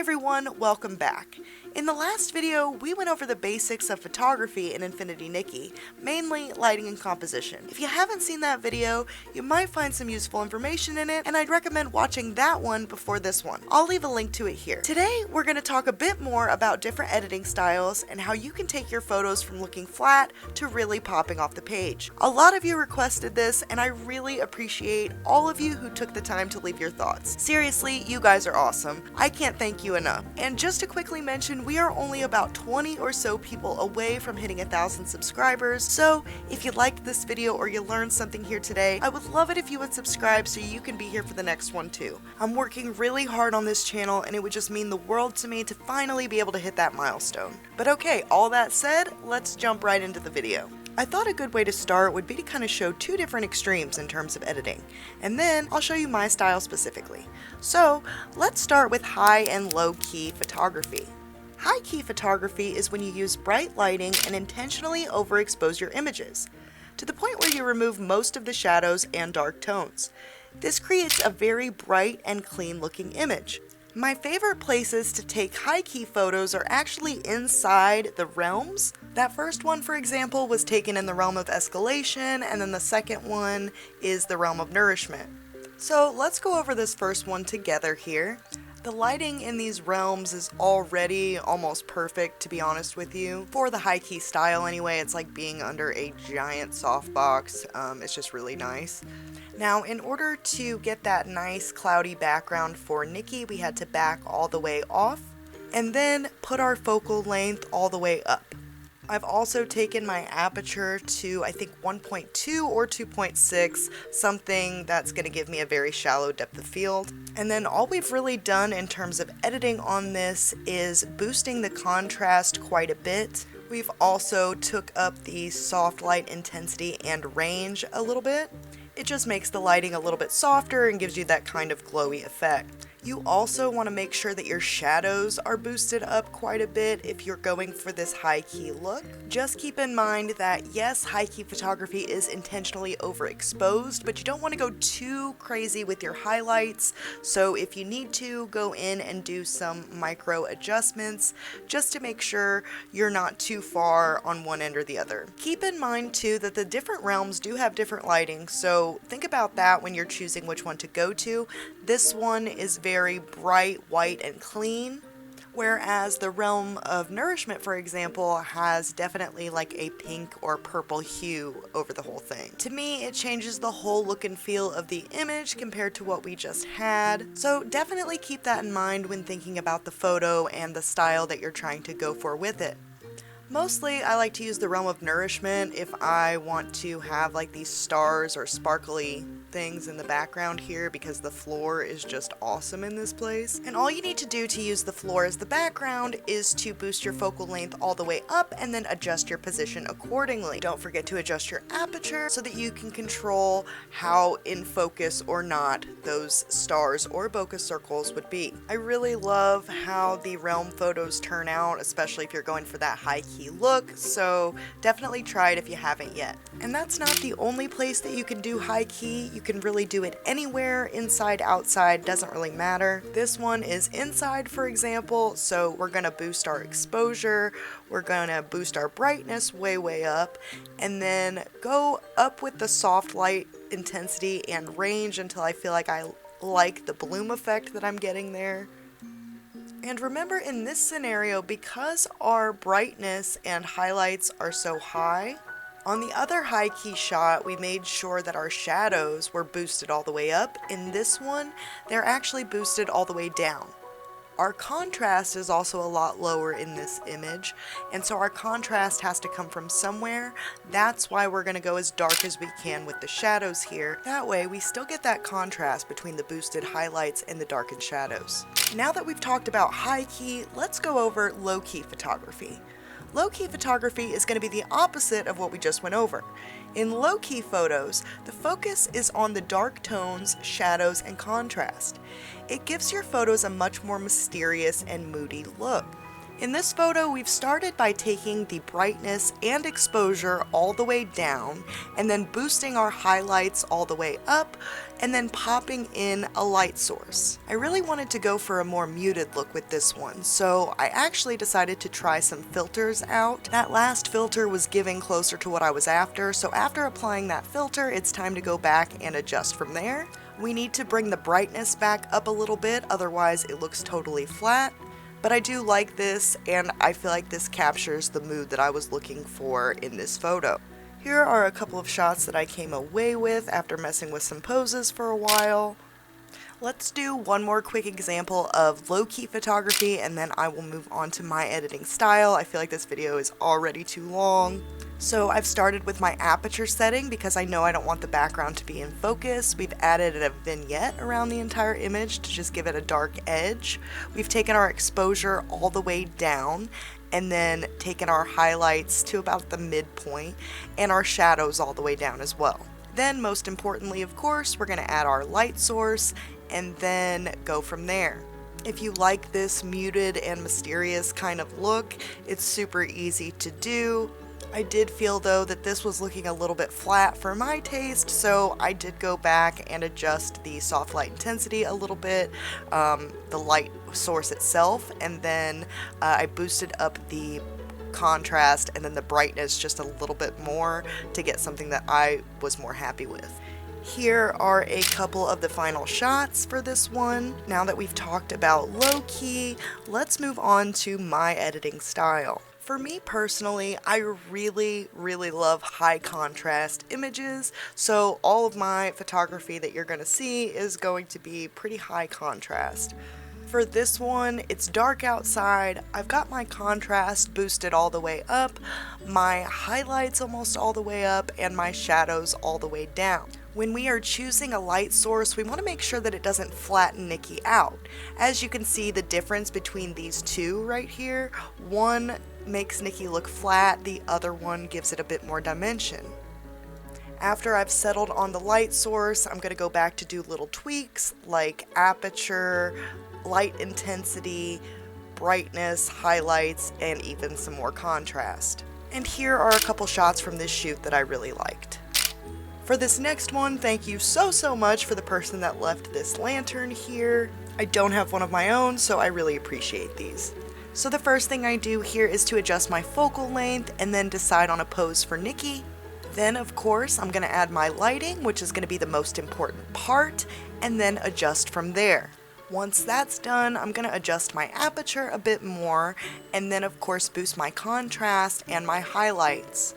everyone, welcome back. In the last video, we went over the basics of photography in Infinity Nikki, mainly lighting and composition. If you haven't seen that video, you might find some useful information in it, and I'd recommend watching that one before this one. I'll leave a link to it here. Today, we're going to talk a bit more about different editing styles and how you can take your photos from looking flat to really popping off the page. A lot of you requested this, and I really appreciate all of you who took the time to leave your thoughts. Seriously, you guys are awesome. I can't thank you enough. And just to quickly mention, we are only about 20 or so people away from hitting 1,000 subscribers, so if you liked this video or you learned something here today, I would love it if you would subscribe so you can be here for the next one too. I'm working really hard on this channel and it would just mean the world to me to finally be able to hit that milestone. But okay, all that said, let's jump right into the video. I thought a good way to start would be to kind of show two different extremes in terms of editing, and then I'll show you my style specifically. So let's start with high and low key photography. High key photography is when you use bright lighting and intentionally overexpose your images, to the point where you remove most of the shadows and dark tones. This creates a very bright and clean looking image. My favorite places to take high key photos are actually inside the realms. That first one, for example, was taken in the realm of escalation, and then the second one is the realm of nourishment. So let's go over this first one together here. The lighting in these realms is already almost perfect, to be honest with you. For the high key style anyway, it's like being under a giant softbox. It's just really nice. Now, in order to get that nice cloudy background for Nikki, we had to back all the way off and then put our focal length all the way up. I've also taken my aperture to, I think, 1.2 or 2.6, something that's going to give me a very shallow depth of field. And then all we've really done in terms of editing on this is boosting the contrast quite a bit. We've also took up the soft light intensity and range a little bit. It just makes the lighting a little bit softer and gives you that kind of glowy effect. You also want to make sure that your shadows are boosted up quite a bit if you're going for this high key look. Just keep in mind that yes, high key photography is intentionally overexposed, but you don't want to go too crazy with your highlights. So if you need to, go in and do some micro adjustments just to make sure you're not too far on one end or the other. Keep in mind too that the different realms do have different lighting, so think about that when you're choosing which one to go to. This one is very bright, white, and clean, whereas the realm of nourishment, for example, has definitely like a pink or purple hue over the whole thing. To me, it changes the whole look and feel of the image compared to what we just had, so definitely keep that in mind when thinking about the photo and the style that you're trying to go for with it. Mostly, I like to use the realm of nourishment if I want to have like these stars or sparkly things in the background here, because the floor is just awesome in this place. And all you need to do to use the floor as the background is to boost your focal length all the way up and then adjust your position accordingly. Don't forget to adjust your aperture so that you can control how in focus or not those stars or bokeh circles would be. I really love how the realm photos turn out, especially if you're going for that high key look, so definitely try it if you haven't yet. And that's not the only place that you can do high key. You can really do it anywhere, inside, outside, doesn't really matter. This one is inside, for example, so we're gonna boost our exposure, we're gonna boost our brightness way up, and then go up with the soft light intensity and range until I feel like I like the bloom effect that I'm getting there. And remember, in this scenario, because our brightness and highlights are so high, on the other high key shot, we made sure that our shadows were boosted all the way up. In this one, they're actually boosted all the way down. Our contrast is also a lot lower in this image, and so our contrast has to come from somewhere. That's why we're going to go as dark as we can with the shadows here. That way we still get that contrast between the boosted highlights and the darkened shadows. Now that we've talked about high key, let's go over low key photography. Low key photography is going to be the opposite of what we just went over. In low key photos, the focus is on the dark tones, shadows, and contrast. It gives your photos a much more mysterious and moody look. In this photo, we've started by taking the brightness and exposure all the way down, and then boosting our highlights all the way up, and then popping in a light source. I really wanted to go for a more muted look with this one, so I actually decided to try some filters out. That last filter was giving closer to what I was after, so after applying that filter, it's time to go back and adjust from there. We need to bring the brightness back up a little bit, otherwise it looks totally flat. But I do like this, and I feel like this captures the mood that I was looking for in this photo. Here are a couple of shots that I came away with after messing with some poses for a while. Let's do one more quick example of low-key photography, and then I will move on to my editing style. I feel like this video is already too long. So I've started with my aperture setting because I know I don't want the background to be in focus. We've added a vignette around the entire image to just give it a dark edge. We've taken our exposure all the way down and then taken our highlights to about the midpoint and our shadows all the way down as well. Then, most importantly, of course, we're going to add our light source and then go from there. If you like this muted and mysterious kind of look, it's super easy to do. I did feel though that this was looking a little bit flat for my taste, so I did go back and adjust the soft light intensity a little bit, the light source itself, and then I boosted up the contrast and then the brightness just a little bit more to get something that I was more happy with. Here are a couple of the final shots for this one. Now that we've talked about low-key, let's move on to my editing style. For me personally, I really love high contrast images, so all of my photography that you're going to see is going to be pretty high contrast. For this one, it's dark outside, I've got my contrast boosted all the way up, my highlights almost all the way up, and my shadows all the way down. When we are choosing a light source, we want to make sure that it doesn't flatten Nikki out. As you can see, the difference between these two right here, one makes Nikki look flat, the other one gives it a bit more dimension. After I've settled on the light source, I'm going to go back to do little tweaks like aperture, light intensity, brightness, highlights, and even some more contrast. And here are a couple shots from this shoot that I really liked. For this next one, thank you so much for the person that left this lantern here. I don't have one of my own, so I really appreciate these. So the first thing I do here is to adjust my focal length and then decide on a pose for Nikki. Then, of course, I'm going to add my lighting, which is going to be the most important part, and then adjust from there. Once that's done, I'm going to adjust my aperture a bit more, and then of course boost my contrast and my highlights,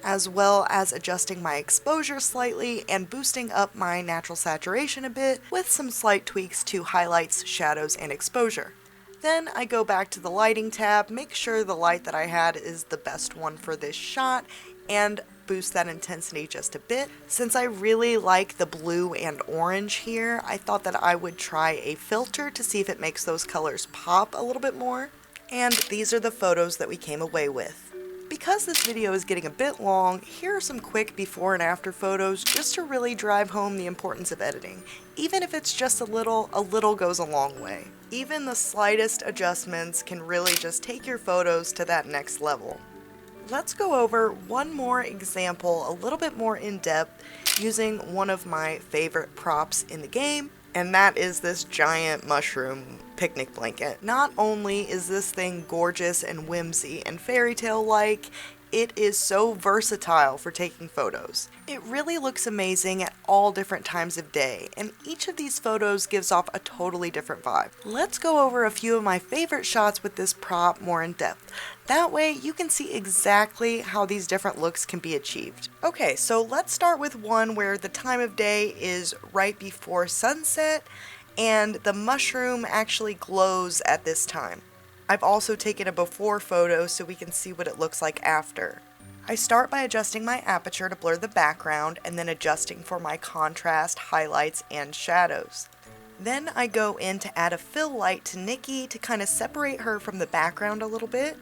as well as adjusting my exposure slightly and boosting up my natural saturation a bit with some slight tweaks to highlights, shadows, and exposure. Then I go back to the lighting tab, make sure the light that I had is the best one for this shot, and boost that intensity just a bit. Since I really like the blue and orange here, I thought that I would try a filter to see if it makes those colors pop a little bit more. And these are the photos that we came away with. Because this video is getting a bit long, here are some quick before and after photos just to really drive home the importance of editing. Even if it's just a little goes a long way. Even the slightest adjustments can really just take your photos to that next level. Let's go over one more example a little bit more in depth using one of my favorite props in the game, and that is this giant mushroom picnic blanket. Not only is this thing gorgeous and whimsy and fairy tale like, it is so versatile for taking photos. It really looks amazing at all different times of day, and each of these photos gives off a totally different vibe. Let's go over a few of my favorite shots with this prop more in depth. That way you can see exactly how these different looks can be achieved. Okay, so let's start with one where the time of day is right before sunset, and the mushroom actually glows at this time. I've also taken a before photo so we can see what it looks like after. I start by adjusting my aperture to blur the background and then adjusting for my contrast, highlights, and shadows. Then I go in to add a fill light to Nikki to kind of separate her from the background a little bit.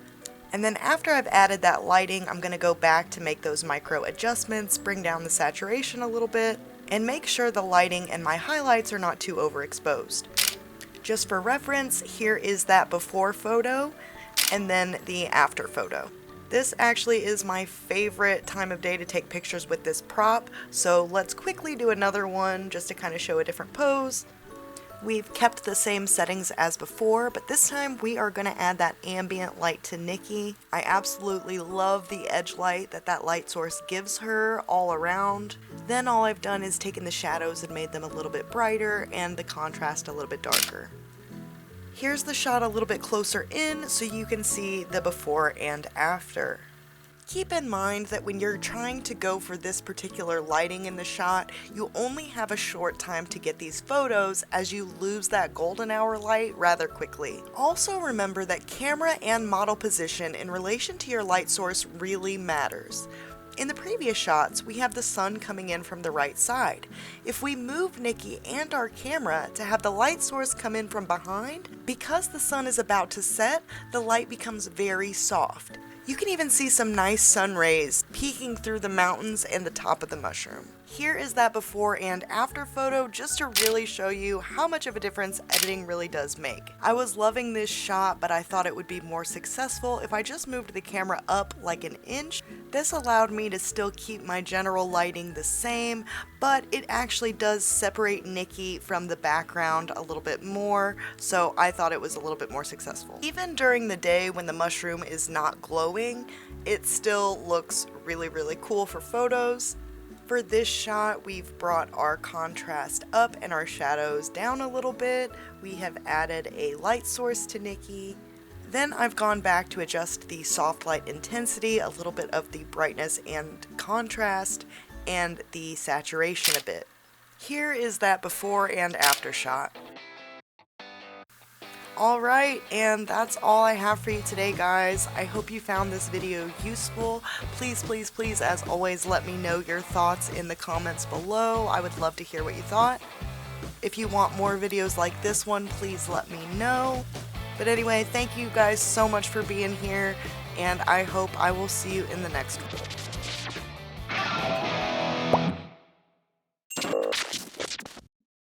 And then after I've added that lighting, I'm going to go back to make those micro adjustments, bring down the saturation a little bit, and make sure the lighting and my highlights are not too overexposed. Just for reference, here is that before photo, and then the after photo. This actually is my favorite time of day to take pictures with this prop, so let's quickly do another one just to kind of show a different pose. We've kept the same settings as before, but this time we are going to add that ambient light to Nikki. I absolutely love the edge light that light source gives her all around. Then all I've done is taken the shadows and made them a little bit brighter and the contrast a little bit darker. Here's the shot a little bit closer in so you can see the before and after. Keep in mind that when you're trying to go for this particular lighting in the shot, you only have a short time to get these photos as you lose that golden hour light rather quickly. Also remember that camera and model position in relation to your light source really matters. In the previous shots, we have the sun coming in from the right side. If we move Nikki and our camera to have the light source come in from behind, because the sun is about to set, the light becomes very soft. You can even see some nice sun rays peeking through the mountains and the top of the mushroom. Here is that before and after photo just to really show you how much of a difference editing really does make. I was loving this shot, but I thought it would be more successful if I just moved the camera up like an inch. This allowed me to still keep my general lighting the same, but it actually does separate Nikki from the background a little bit more, so I thought it was a little bit more successful. Even during the day when the mushroom is not glowing, it still looks really cool for photos. For this shot, we've brought our contrast up and our shadows down a little bit. We have added a light source to Nikki. Then I've gone back to adjust the soft light intensity, a little bit of the brightness and contrast, and the saturation a bit. Here is that before and after shot. Alright, and that's all I have for you today, guys. I hope you found this video useful. Please, as always, let me know your thoughts in the comments below. I would love to hear what you thought. If you want more videos like this one, please let me know. But anyway, thank you guys so much for being here, and I hope I will see you in the next one.